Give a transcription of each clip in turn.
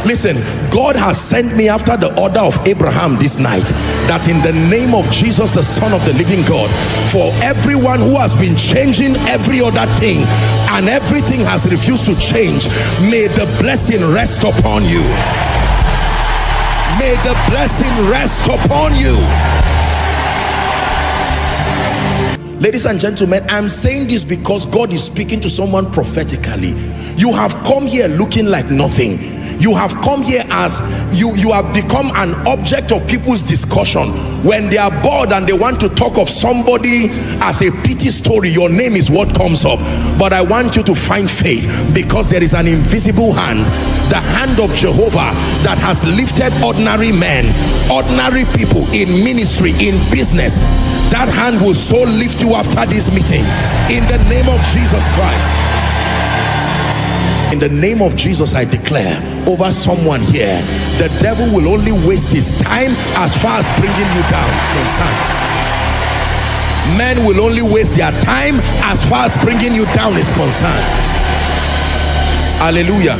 Listen, God has sent me after the order of Abraham this night, that in the name of Jesus, the Son of the living God, for everyone who has been changing every other thing and everything has refused to change, may the blessing rest upon you. May the blessing rest upon you. Ladies and gentlemen, I'm saying this because God is speaking to someone prophetically. You have come here looking like nothing. You have come here as you have become an object of people's discussion. When they are bored and they want to talk of somebody as a pity story, your name is what comes up. But I want you to find faith, because there is an invisible hand, the hand of Jehovah, that has lifted ordinary men, ordinary people in ministry, in business. That hand will so lift you after this meeting, in the name of Jesus Christ. In the name of Jesus, I declare over someone here, the devil will only waste his time as far as bringing you down is concerned. Men will only waste their time as far as bringing you down is concerned. Hallelujah.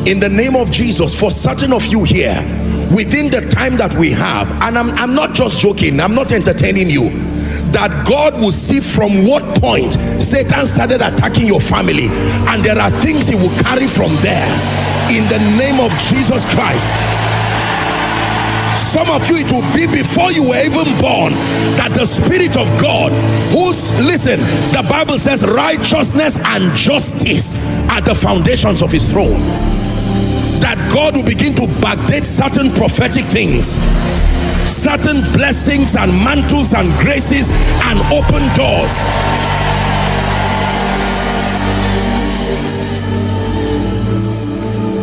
In the name of Jesus, for certain of you here, within the time that we have, and I'm not just joking, I'm not entertaining you, that God will see from what point Satan started attacking your family, and there are things he will carry from there, in the name of Jesus Christ. Some of you, it will be before you were even born, that the Spirit of God, whose, listen, the Bible says righteousness and justice are the foundations of his throne, that God will begin to backdate certain prophetic things, certain blessings and mantles and graces, and open doors.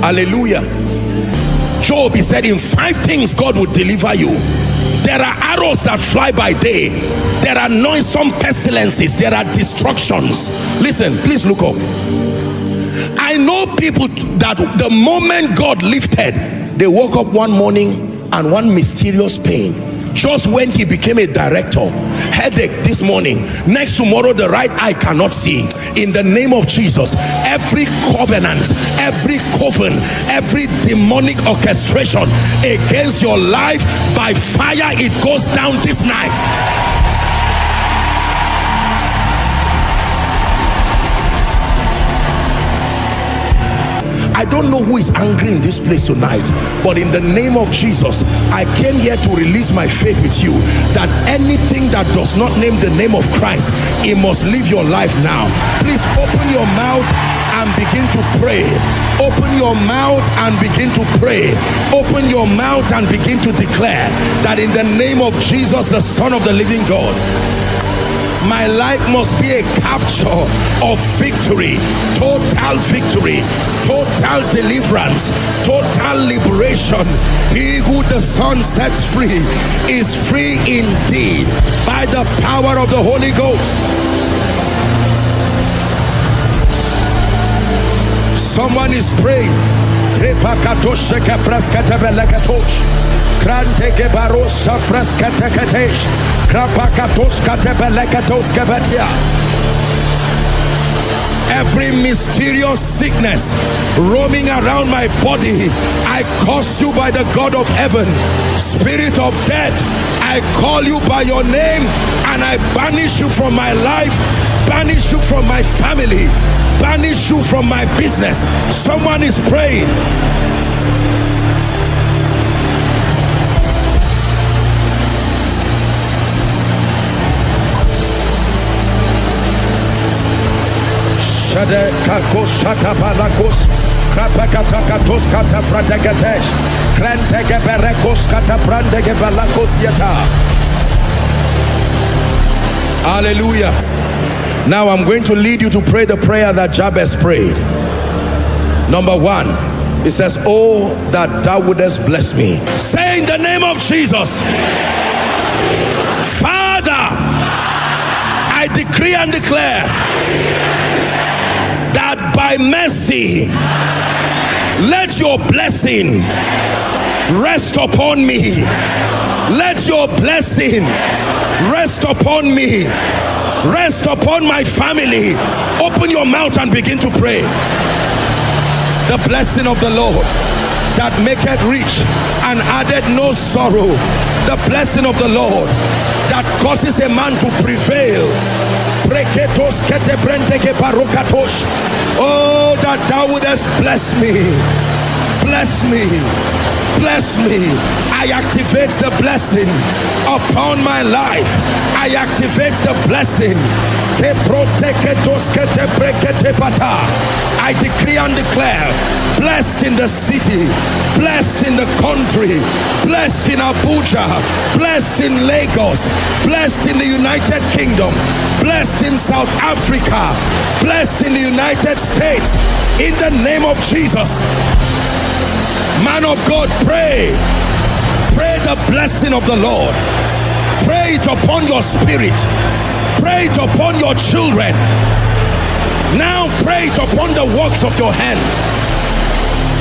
Hallelujah. Job, he said, in 5 things God will deliver you. There are arrows that fly by day, there are noisome pestilences, there are destructions. Listen, please look up. I know people that the moment God lifted, they woke up one morning and one mysterious pain. Just when he became a director, headache this morning, next tomorrow the right eye cannot see. In the name of Jesus, every covenant, every coven, every demonic orchestration against your life, by fire it goes down this night. I don't know who is angry in this place tonight, but in the name of Jesus, I came here to release my faith with you, that anything that does not name the name of Christ, it must leave your life now. Please open your mouth and begin to pray. Open your mouth and begin to pray. Open your mouth and begin to declare that in the name of Jesus, the Son of the living God, my life must be a capture of victory, total victory, total deliverance, total liberation. He who the Son sets free is free indeed, by the power of the Holy Ghost. Someone is praying. Every mysterious sickness roaming around my body, I curse you by the God of heaven. Spirit of death, I call you by your name and I banish you from my life, banish you from my family, banish you from my business. Someone is praying. Hallelujah. Now I'm going to lead you to pray the prayer that Jabez prayed. Number 1, it says, oh, that thou wouldest bless me. Say in the name of Jesus, Father, I decree and declare that by mercy, let your blessing rest upon me. Let your blessing rest upon me. Rest upon my family. Open your mouth and begin to pray. The blessing of the Lord. that maketh rich and added no sorrow. The blessing of the Lord that causes a man to prevail. Oh, that thou wouldest bless me. Bless me. Bless me. I activate the blessing upon my life. I activate the blessing. I decree and declare, blessed in the city, blessed in the country, blessed in Abuja, blessed in Lagos, blessed in the United Kingdom, blessed in South Africa, blessed in the United States, in the name of Jesus. Man of God, pray. Pray the blessing of the Lord. Pray it upon your spirit. Pray it upon your children. Now pray it upon the works of your hands.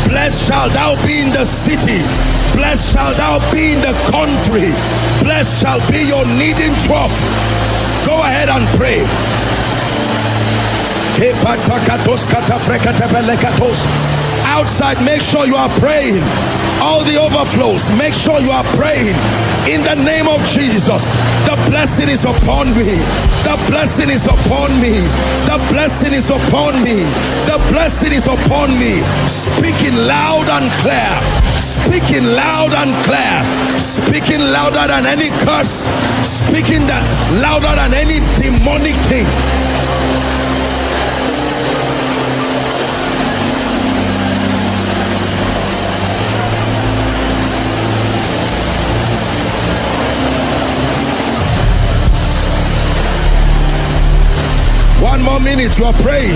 Blessed shall thou be in the city. Blessed shall thou be in the country. Blessed shall be your kneading trough. Go ahead and pray. Outside, make sure you are praying. All the overflows, make sure you are praying. In the name of Jesus, the blessing is upon me. The blessing is upon me. The blessing is upon me. The blessing is upon me. Speaking loud and clear. Speaking loud and clear. Speaking louder than any curse. Speaking that louder than any demonic thing. One more minute, you are praying.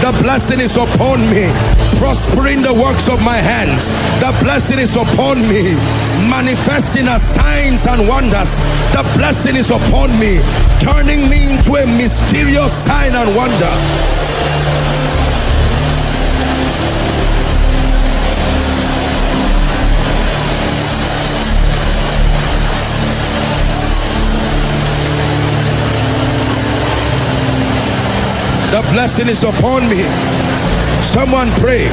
The blessing is upon me, prospering the works of my hands. The blessing is upon me, manifesting as signs and wonders. The blessing is upon me, turning me into a mysterious sign and wonder. The blessing is upon me. Someone pray.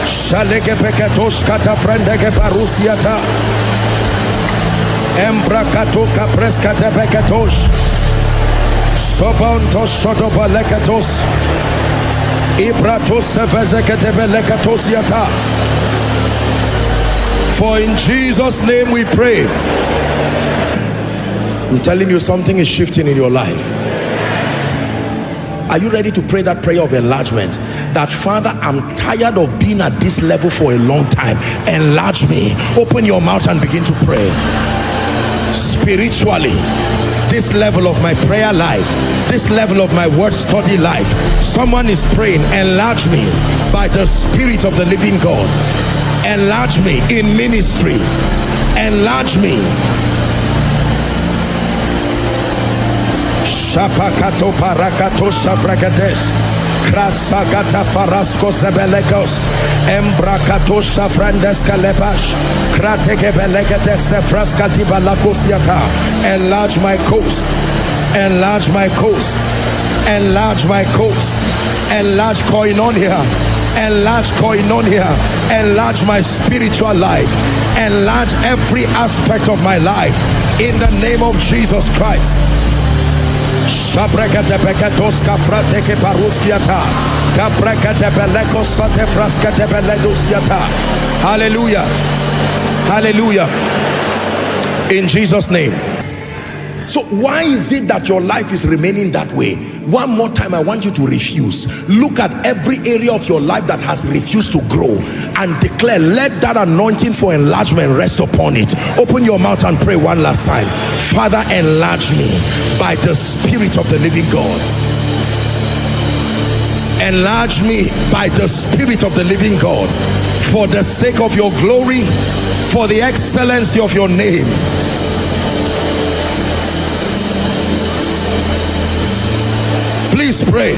Shaleke pekatosh kata frendeke parusiata. Embrakato kapreskate pekatosh. Sobontos shodoba lekatos. Ibratos sevezekete belekatosiata. For in Jesus' name we pray. I'm telling you, something is shifting in your life. Are you ready to pray that prayer of enlargement? That Father, I'm tired of being at this level for a long time. Enlarge me. Open your mouth and begin to pray. Spiritually, this level of my prayer life, this level of my word study life, someone is praying, enlarge me by the Spirit of the living God. Enlarge me in ministry. Enlarge me. Shapakato parakato shavrakades krasagata farasko zebelekos embrakato shavrandes kalebash krateke belegedes sefraskati balakosiata. Enlarge my coast, enlarge my coast, enlarge my coast, enlarge Koinonia, enlarge Koinonia, enlarge my spiritual life, enlarge every aspect of my life in the name of Jesus Christ. Hallelujah. Hallelujah. In Jesus' name. So why is it that your life is remaining that way? One more time, I want you to refuse. Look at every area of your life that has refused to grow and declare, let that anointing for enlargement rest upon it. Open your mouth and pray one last time. Father, enlarge me by the Spirit of the living God. Enlarge me by the Spirit of the living God, for the sake of your glory, for the excellency of your name. Please pray.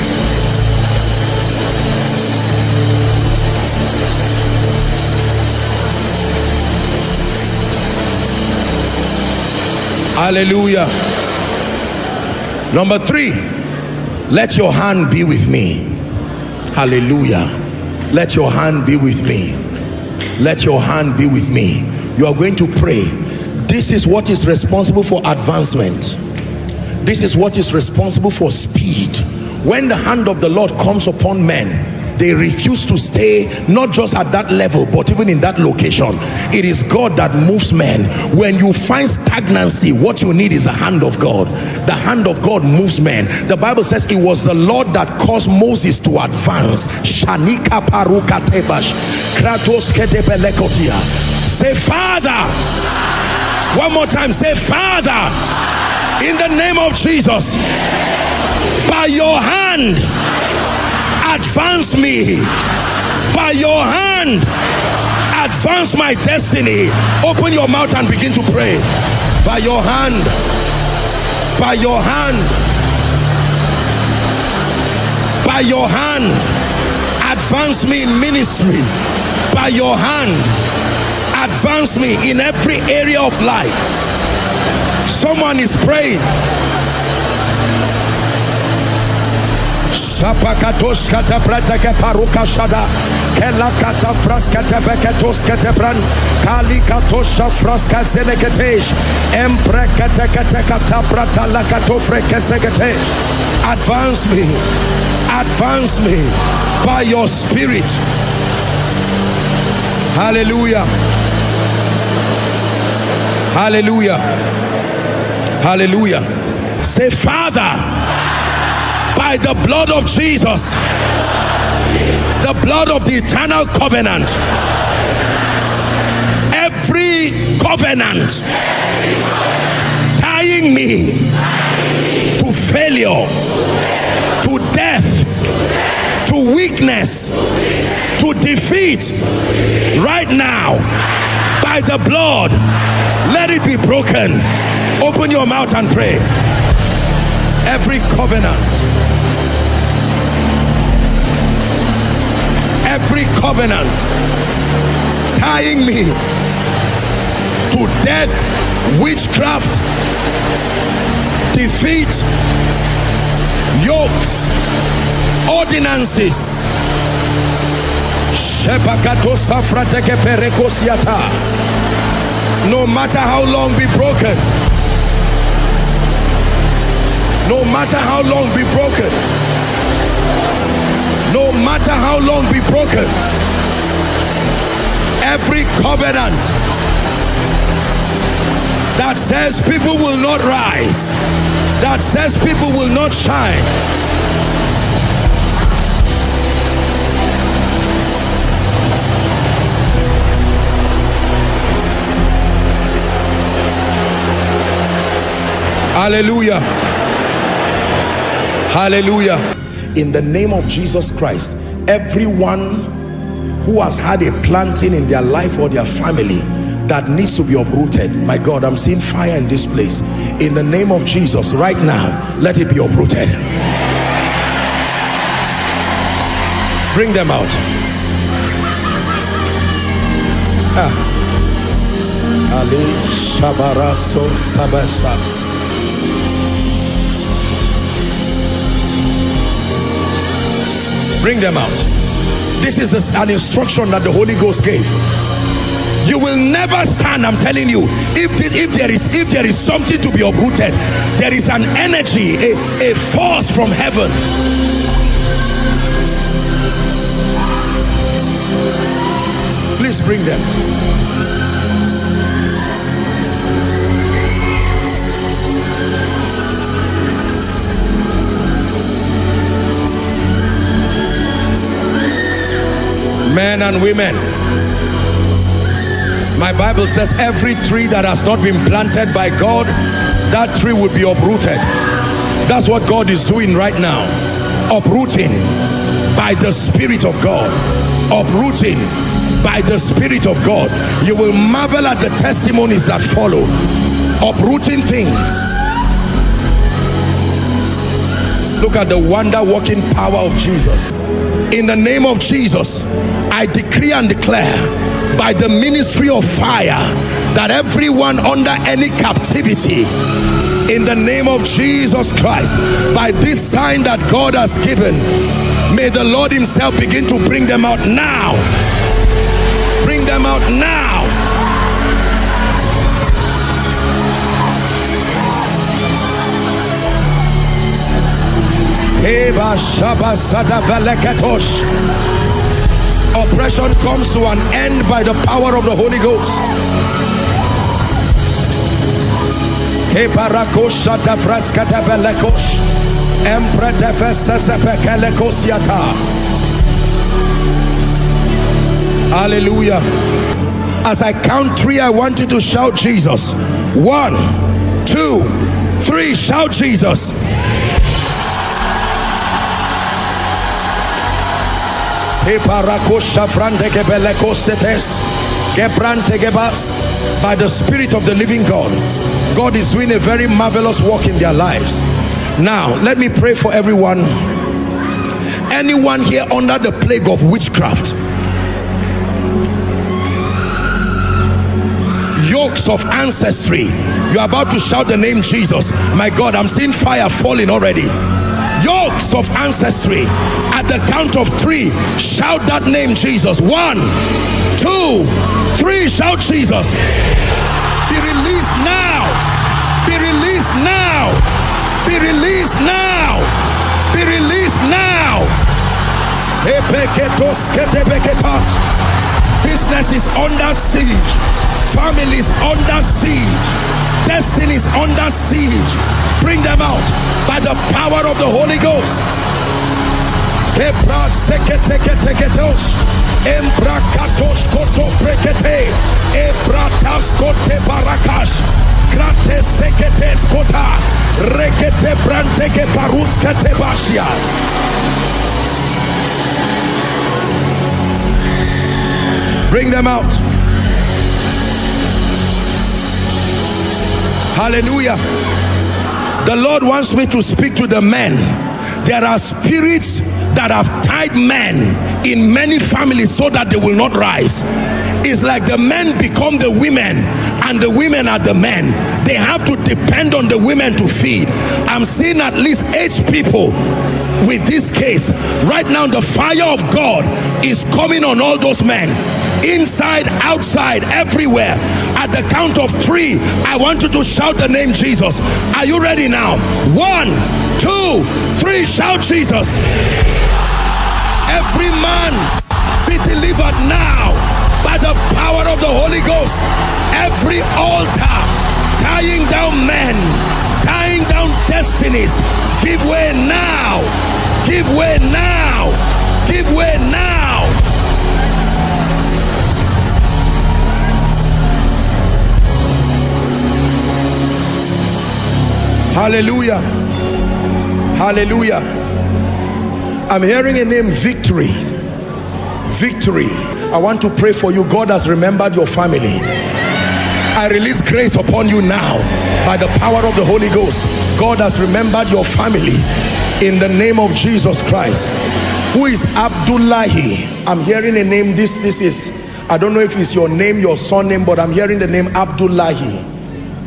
Hallelujah. Number 3, Let your hand be with me. Hallelujah. Let your hand be with me. Let your hand be with me. You are going to pray. This is what is responsible for advancement. This is what is responsible for speed. When the hand of the Lord comes upon men, they refuse to stay not just at that level but even in that location. It is God that moves men. When you find stagnancy, what you need is the hand of God. The hand of God moves men. The Bible says it was the Lord that caused Moses to advance. Shanika paruka tebash kratos ketebelekotia. Say, Father. One more time, say, Father, in the name of Jesus, by your hand advance me. By your hand advance my destiny. Open your mouth and begin to pray. By your hand, by your hand, by your hand advance me in ministry. By your hand advance me in every area of life. Someone is praying. Sapakatos kata pratake paruka shada kela kata fraskate beketos kate bran kali katosha fraska zeneketesh emprekete kate kata prata la kato frekesegete. Advance me by your spirit. Hallelujah. Hallelujah. Hallelujah. Say, Father, by the blood of Jesus, the blood of the eternal covenant, every covenant tying me to failure, to death, to weakness, to defeat, right now, by the blood, let it be broken. Open your mouth and pray. Every covenant, every covenant tying me to death, witchcraft, defeat, yokes, ordinances, no matter how long be broken, no matter how long be broken, no matter how long be broken, every covenant that says people will not rise, that says people will not shine, hallelujah, hallelujah. In the name of Jesus Christ, everyone who has had a planting in their life or their family that needs to be uprooted, my God, I'm seeing fire in this place. In the name of Jesus, right now, let it be uprooted. Bring them out. Ali Shabaraso Sabasa. Bring them out. This is an instruction that the Holy Ghost gave. You will never stand, I'm telling you. If there is something to be uprooted, there is an energy, a force from heaven. Please bring them. Men and women, my Bible says every tree that has not been planted by God, that tree will be uprooted. That's what God is doing right now. Uprooting by the Spirit of God. Uprooting by the Spirit of God. You will marvel at the testimonies that follow. Uprooting things. Look at the wonder-working power of Jesus. In the name of Jesus, I decree and declare by the ministry of fire that everyone under any captivity in the name of Jesus Christ. By this sign that God has given, may the Lord himself begin to bring them out now. Bring them out now. Oppression comes to an end by the power of the Holy Ghost. Hallelujah. As I count 3, I want you to shout Jesus. 1, 2, 3. Shout Jesus. By the Spirit of the living God, God is doing a very marvelous work in their lives. Now let me pray for everyone. Anyone here under the plague of witchcraft, yokes of ancestry, you're about to shout the name Jesus. My God, I'm seeing fire falling already. Yokes of ancestry, at the count of 3, shout that name Jesus. 1, 2, 3. Shout Jesus. Be released now. Be released now. Be released now. Be released now. Business is under siege. Families under siege. Destinies under siege. Bring them out by the power of the Holy Ghost. Bring them out. Hallelujah. The Lord wants me to speak to the men. There are spirits that have tied men in many families so that they will not rise. It's like the men become the women and the women are the men. They have to depend on the women to feed. I'm seeing at least 8 people with this case. Right now the fire of God is coming on all those men. Inside, outside, everywhere. At the count of 3, I want you to shout the name Jesus. Are you ready now? 1, 2, 3. Shout Jesus. Every man be delivered now by the power of the Holy Ghost. Every altar tying down men, tying down destinies, give way now. Give way now. Give way now. Hallelujah. Hallelujah. I'm hearing a name, Victory. Victory. I want to pray for you. God has remembered your family. I release grace upon you now by the power of the Holy Ghost. God has remembered your family in the name of Jesus Christ. Who is Abdullahi? I'm hearing a name. This is, I don't know if it's your name, your surname, but I'm hearing the name Abdullahi.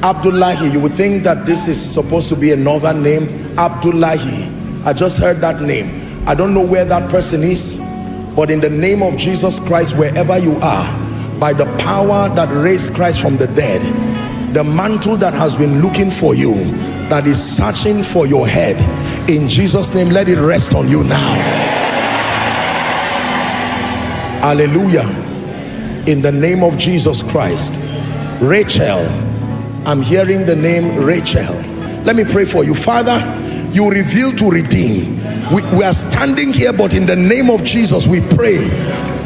Abdullahi. You would think that this is supposed to be a northern name. Abdullahi. I just heard that name. I don't know where that person is, but in the name of Jesus Christ, wherever you are, by the power that raised Christ from the dead, the mantle that has been looking for you, that is searching for your head, in Jesus' name, let it rest on you now. Hallelujah. In the name of Jesus Christ. Rachel. I'm hearing the name Rachel. Let me pray for you. Father, you reveal to redeem. We are standing here, but in the name of Jesus we pray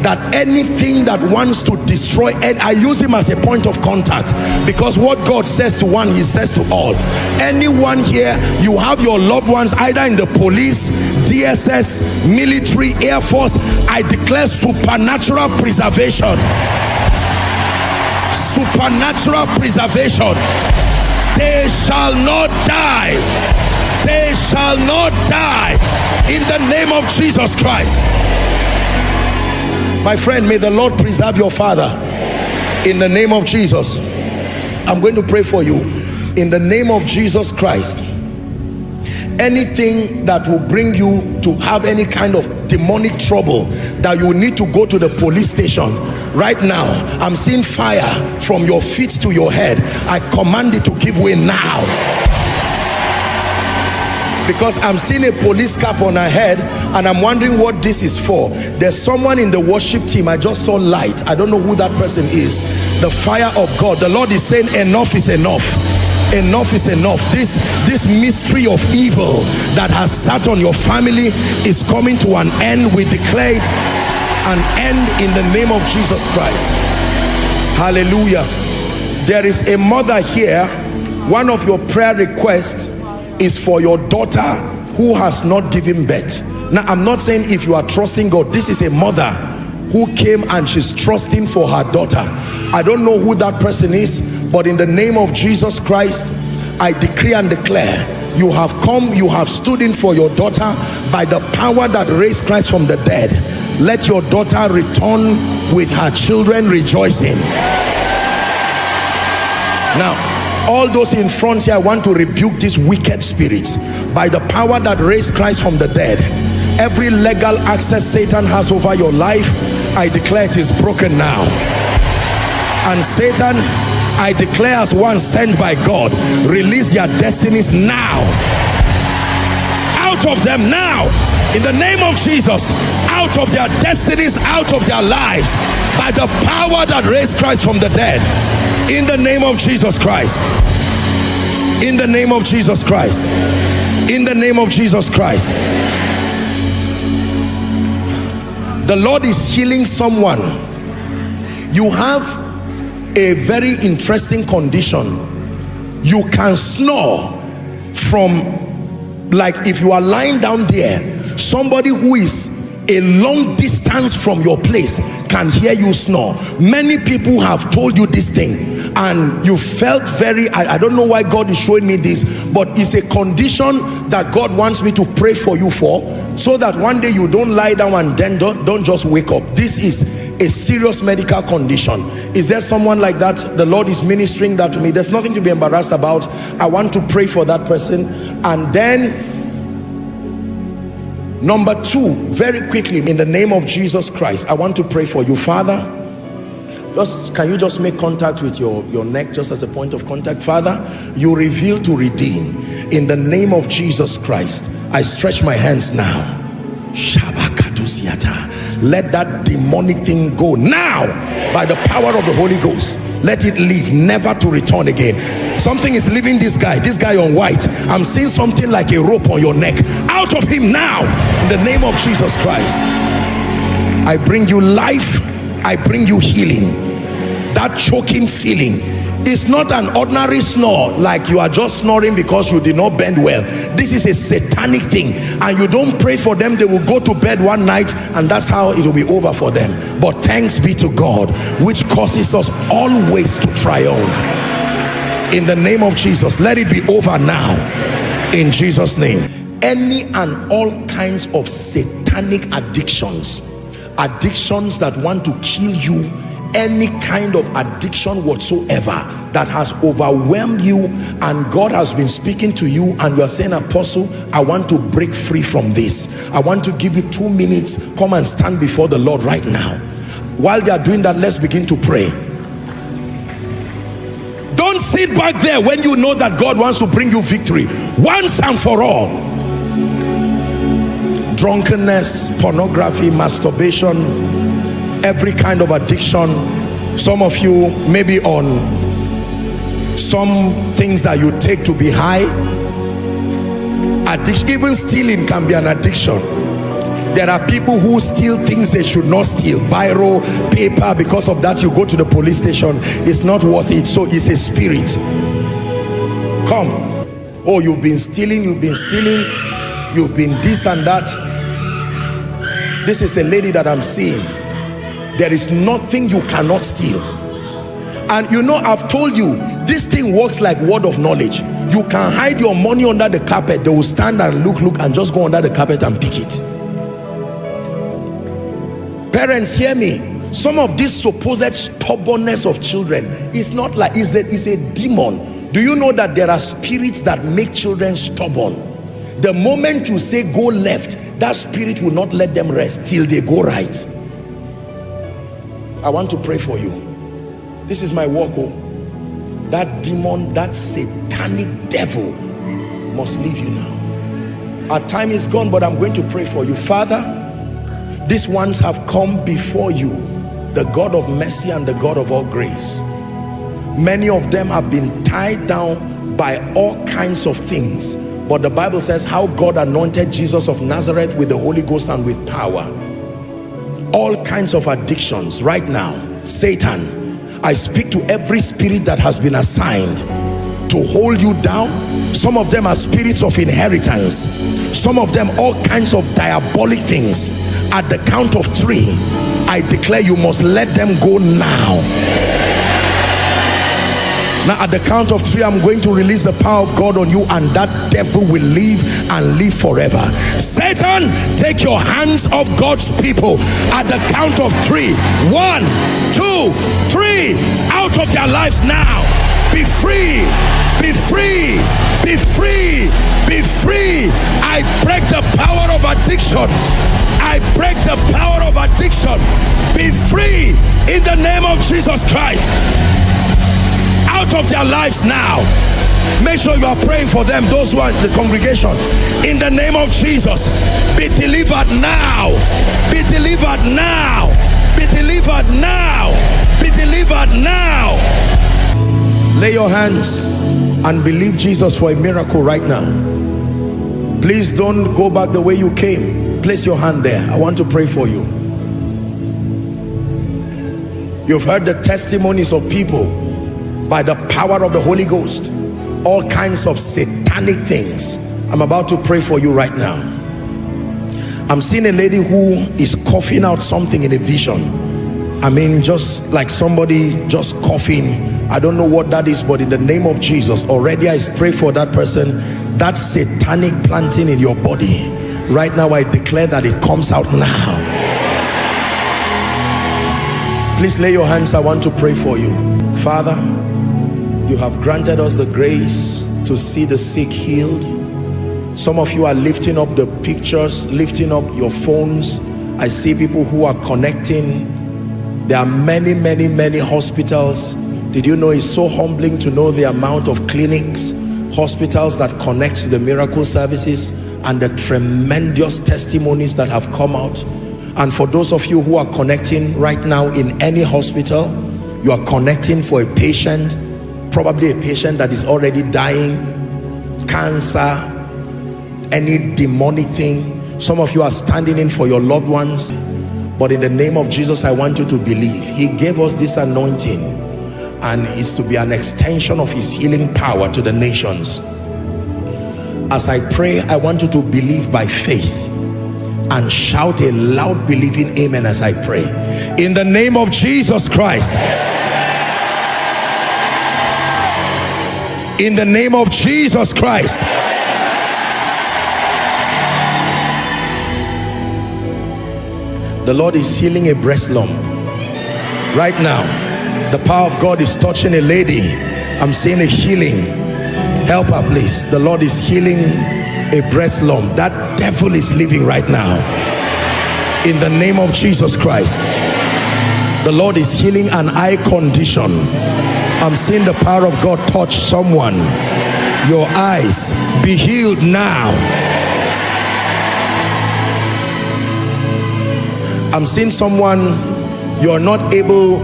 that anything that wants to destroy, and I use him as a point of contact, because what God says to one, he says to all. Anyone here, you have your loved ones either in the police, DSS, military, Air Force, I declare supernatural preservation. Supernatural preservation. They shall not die. They shall not die in the name of Jesus Christ. My friend, may the Lord preserve your father in the name of Jesus. I'm going to pray for you. in the name of Jesus Christ, anything that will bring you to have any kind of demonic trouble that you need to go to the police station right now, I'm seeing fire from your feet to your head. I command it to give way now, because I'm seeing a police cap on her head and I'm wondering what this is for. There's someone in the worship team, I just saw light. I don't know who that person is. The fire of God, the Lord is saying enough is enough. Enough is enough. This mystery of evil that has sat on your family is coming to an end. We declare it an end in the name of Jesus Christ. Hallelujah. There is a mother here. One of your prayer requests is for your daughter who has not given birth. Now, I'm not saying if you are trusting God. This is a mother who came and she's trusting for her daughter. I don't know who that person is, but in the name of Jesus Christ, I decree and declare, you have come, you have stood in for your daughter by the power that raised Christ from the dead. Let your daughter return with her children rejoicing. Now, all those in front here, I want to rebuke these wicked spirits by the power that raised Christ from the dead. Every legal access Satan has over your life, I declare it is broken now. And Satan, I declare as one sent by God, release their destinies now. Out of them now, in the name of Jesus. Out of their destinies, out of their lives, by the power that raised Christ from the dead. In the name of Jesus Christ. In the name of Jesus Christ. In the name of Jesus Christ. The Lord is healing someone. You have a very interesting condition. You can snore from, like if you are lying down there, somebody who is a long distance from your place can hear you snore. Many people have told you this thing and you felt very, I don't know why God is showing me this, but it's a condition that God wants me to pray for you for, so that one day you don't lie down and then don't just wake up. This is a serious medical condition. Is there someone like that? The Lord is ministering that to me. There's nothing to be embarrassed about. I want to pray for that person. And then number two, very quickly, in the name of Jesus Christ, I want to pray for you. Father, can you just make contact with your neck, just as a point of contact? Father, you reveal to redeem. In the name of Jesus Christ, I stretch my hands now. Let that demonic thing go now by the power of the Holy Ghost. Let it leave, never to return again. Something is leaving this guy on white. I'm seeing something like a rope on your neck. Out of him now, in the name of Jesus Christ. I bring you life, I bring you healing. That choking feeling is not an ordinary snore, like you are just snoring because you did not bend well. This is a satanic thing, and you don't pray for them. They will go to bed one night and that's how it will be over for them. But thanks be to God, which causes us always to triumph. In the name of Jesus, let it be over now, in Jesus' name. Any and all kinds of satanic addictions that want to kill you, any kind of addiction whatsoever that has overwhelmed you, and God has been speaking to you and you are saying, Apostle, I want to break free from this. I want to give you 2 minutes. Come and stand before the Lord right now. While they are doing that, let's begin to pray. Don't sit back there when you know that God wants to bring you victory once and for all. Drunkenness, pornography, masturbation, every kind of addiction. Some of you may be on some things that you take to be high. Addiction, even stealing can be an addiction. There are people who steal things they should not steal. Biro, paper. Because of that, you go to the police station. It's not worth it. So it's a spirit. Come. Oh, you've been stealing, you've been this and that. This is a lady that I'm seeing. There is nothing you cannot steal. And you know, I've told you, this thing works like word of knowledge. You can hide your money under the carpet. They will stand and look and just go under the carpet and pick it. Parents, hear me. Some of this supposed stubbornness of children is not like, it's a demon. Do you know that there are spirits that make children stubborn? The moment you say go left, that spirit will not let them rest till they go right. I want to pray for you. This is my work. That demon, that satanic devil must leave you now. Our time is gone, but I'm going to pray for you. Father, these ones have come before you, the God of mercy and the God of all grace. Many of them have been tied down by all kinds of things, but the Bible says how God anointed Jesus of Nazareth with the Holy Ghost and with power. All kinds of addictions right now. Satan, I speak to every spirit that has been assigned to hold you down. Some of them are spirits of inheritance, some of them all kinds of diabolic things. At the count of 3, I declare you must let them go now. Now at the count of 3, I'm going to release the power of God on you, and that devil will leave and live forever. Satan, take your hands off God's people. At the count of 3, 1, 2, 3, out of their lives now. Be free, be free, be free, be free. I break the power of addiction. I break the power of addiction. Be free in the name of Jesus Christ. Out of their lives now. Make sure you are praying for them, those who are in the congregation. In the name of Jesus, be delivered now. Be delivered now. Be delivered now. Be delivered now. Lay your hands and believe Jesus for a miracle right now. Please don't go back the way you came. Place your hand there. I want to pray for you. You've heard the testimonies of people by the power of the Holy Ghost, all kinds of satanic things. I'm about to pray for you right now. I'm seeing a lady who is coughing out something in a vision. I mean, just like somebody just coughing. I don't know what that is, but in the name of Jesus, already I pray for that person. That satanic planting in your body right now, I declare that it comes out now. Please lay your hands. I want to pray for you. Father, you have granted us the grace to see the sick healed. Some of you are lifting up the pictures, lifting up your phones. I see people who are connecting. There are many hospitals. Did you know it's so humbling to know the amount of clinics, hospitals that connect to the miracle services, and the tremendous testimonies that have come out. And for those of you who are connecting right now in any hospital, you are connecting for a patient, probably a patient that is already dying, cancer, any demonic thing. Some of you are standing in for your loved ones, but in the name of Jesus, I want you to believe. He gave us this anointing, and it's to be an extension of his healing power to the nations. As I pray, I want you to believe by faith and shout a loud believing amen as I pray. In the name of Jesus Christ. In the name of Jesus Christ. The Lord is healing a breast lump right now. The power of God is touching a lady. I'm seeing a healing. Help her, please. The Lord is healing a breast lump. That devil is leaving right now. In the name of Jesus Christ. The Lord is healing an eye condition. I'm seeing the power of God touch someone. Your eyes be healed now. I'm seeing someone, you are not able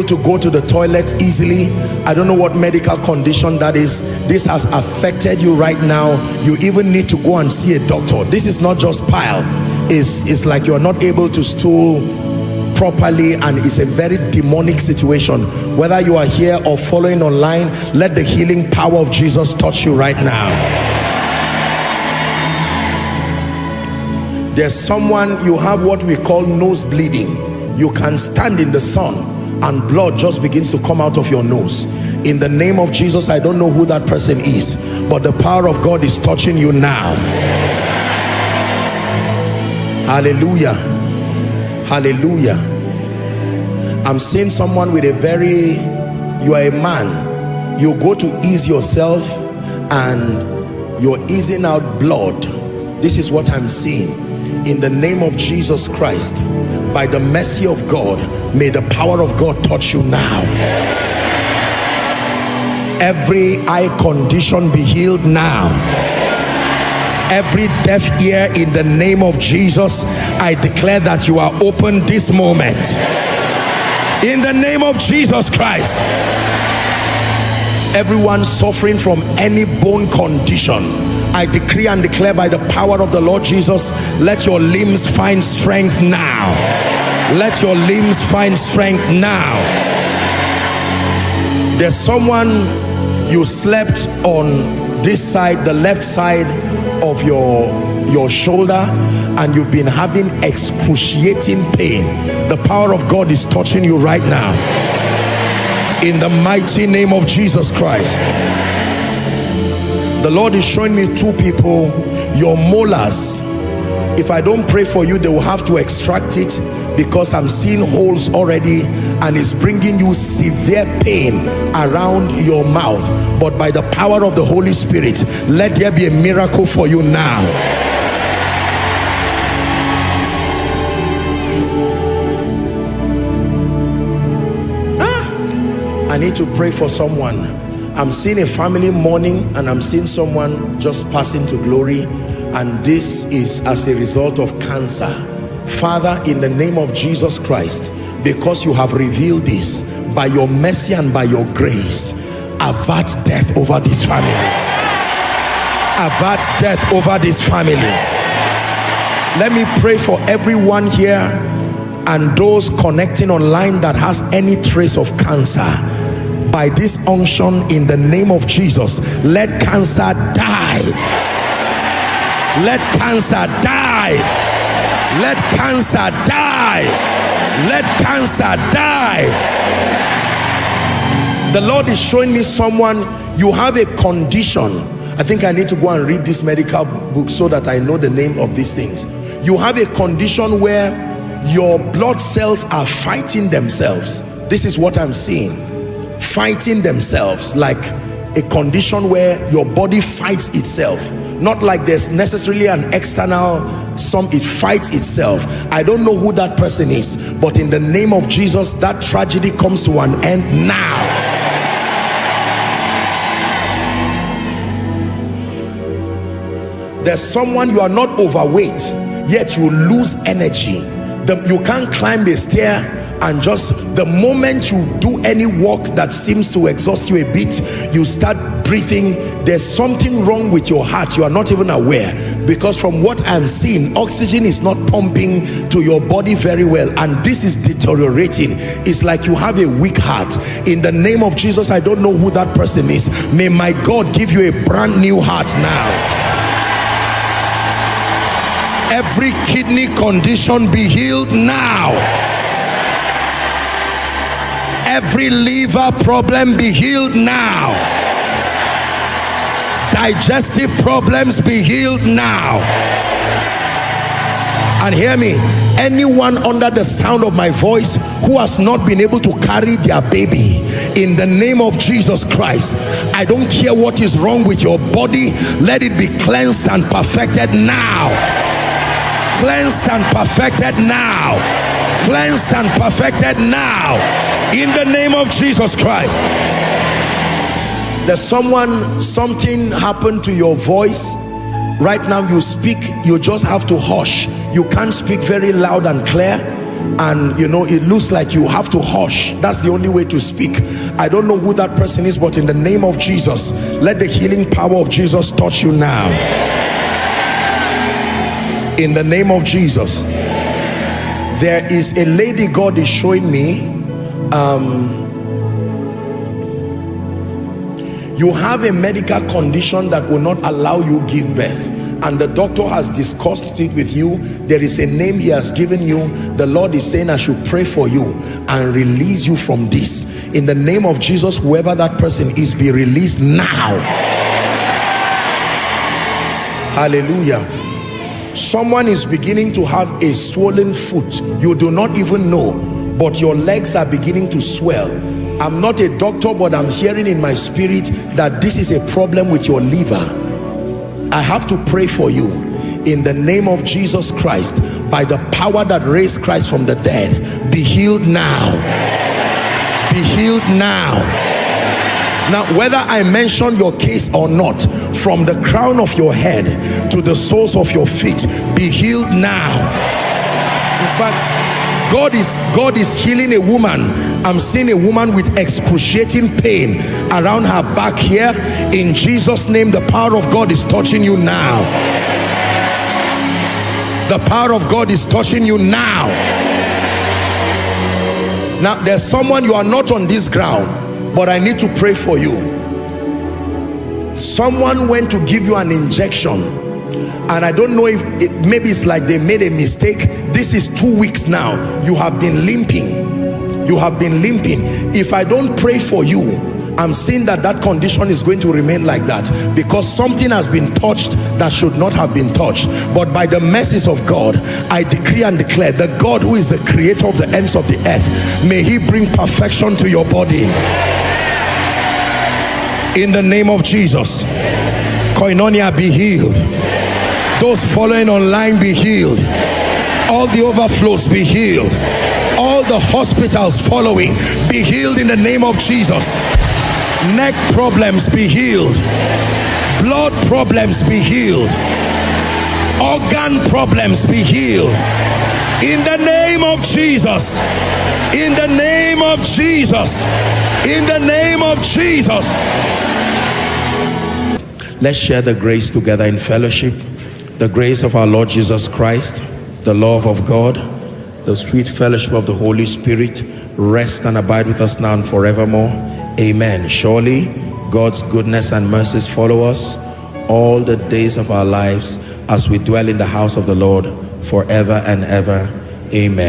to go to the toilet easily. I don't know what medical condition that is. This has affected you right now. You even need to go and see a doctor. This is not just pile. It's like you're not able to stool properly, and it's a very demonic situation. Whether you are here or following online, let the healing power of Jesus touch you right now. There's someone, you have what we call nose bleeding. You can stand in the sun and blood just begins to come out of your nose. In the name of Jesus, I don't know who that person is, but the power of God is touching you now. Hallelujah. Hallelujah. I'm seeing someone with a very, you are a man You go to ease yourself and you're easing out blood. This is what I'm seeing. In the name of Jesus Christ, by the mercy of God, may the power of God touch you now. Every eye condition be healed now. Every deaf ear, in the name of Jesus, I declare that you are open this moment. In the name of Jesus Christ. Everyone suffering from any bone condition, I decree and declare by the power of the Lord Jesus, let your limbs find strength now. Let your limbs find strength now. There's someone, you slept on this side, the left side of your shoulder, and you've been having excruciating pain. The power of God is touching you right now. In the mighty name of Jesus Christ. The Lord is showing me two people. Your molars, if I don't pray for you, they will have to extract it, because I'm seeing holes already, and it's bringing you severe pain around your mouth. But by the power of the Holy Spirit, let there be a miracle for you now. I need to pray for someone. I'm seeing a family mourning, and I'm seeing someone just passing to glory, and this is as a result of cancer. Father, in the name of Jesus Christ, because you have revealed this, by your mercy and by your grace, avert death over this family. Avert death over this family. Let me pray for everyone here and those connecting online that has any trace of cancer. By this unction, in the name of Jesus, let cancer die. Let cancer die. Let cancer die. Let cancer die. The Lord is showing me someone, you have a condition. I think I need to go and read this medical book so that I know the name of these things. You have a condition where your blood cells are fighting themselves. This is what I'm seeing. Fighting themselves, like a condition where your body fights itself. Not like there's necessarily an external, it fights itself. I don't know who that person is, but in the name of Jesus, that tragedy comes to an end now. There's someone, you are not overweight, yet you lose energy. You can't climb a stair, and just the moment you do any walk that seems to exhaust you a bit, you start breathing. There's something wrong with your heart. You are not even aware, because from what I'm seeing, oxygen is not pumping to your body very well, and this is deteriorating. It's like you have a weak heart. In the name of Jesus, I don't know who that person is. May my God give you a brand new heart now. Every kidney condition be healed now. Every liver problem be healed now. Digestive problems be healed now. And hear me, anyone under the sound of my voice who has not been able to carry their baby, in the name of Jesus Christ, I don't care what is wrong with your body, let it be cleansed and perfected now. Cleansed and perfected now. Cleansed and perfected now. In the name of Jesus Christ. There's someone, something happened to your voice. Right now you speak, you just have to hush. You can't speak very loud and clear, and you know, it looks like you have to hush. That's the only way to speak. I don't know who that person is, but in the name of Jesus, let the healing power of Jesus touch you now. In the name of Jesus. There is a lady God is showing me. You have a medical condition that will not allow you give birth, and the doctor has discussed it with you. There is a name he has given you. The Lord is saying I should pray for you and release you from this. In the name of Jesus, whoever that person is, be released now. Hallelujah. Someone is beginning to have a swollen foot. You do not even know, but your legs are beginning to swell. I'm not a doctor, but I'm hearing in my spirit that this is a problem with your liver. I have to pray for you in the name of Jesus Christ. By the power that raised Christ from the dead, be healed now. Be healed now. Now, whether I mention your case or not, from the crown of your head to the soles of your feet, be healed now. In fact, God is healing a woman. I'm seeing a woman with excruciating pain around her back here. In Jesus' name, the power of God is touching you now. The power of God is touching you now. Now, there's someone, you are not on this ground, but I need to pray for you. Someone went to give you an injection, and I don't know if maybe it's like they made a mistake. This is 2 weeks now. You have been limping. You have been limping. If I don't pray for you, I'm seeing that condition is going to remain like that, because something has been touched that should not have been touched. But by the mercies of God, I decree and declare, the God who is the creator of the ends of the earth, may he bring perfection to your body in the name of Jesus. Koinonia, be healed. Those following online, be healed. All the overflows, be healed. All the hospitals following, be healed in the name of Jesus. Neck problems, be healed. Blood problems, be healed. Organ problems, be healed in the name of Jesus. In the name of Jesus. In the name of Jesus. Let's share the grace together in fellowship. The grace of our Lord Jesus Christ, the love of God, the sweet fellowship of the Holy Spirit rest and abide with us now and forevermore. Amen. Surely God's goodness and mercies follow us all the days of our lives as we dwell in the house of the Lord forever and ever. Amen.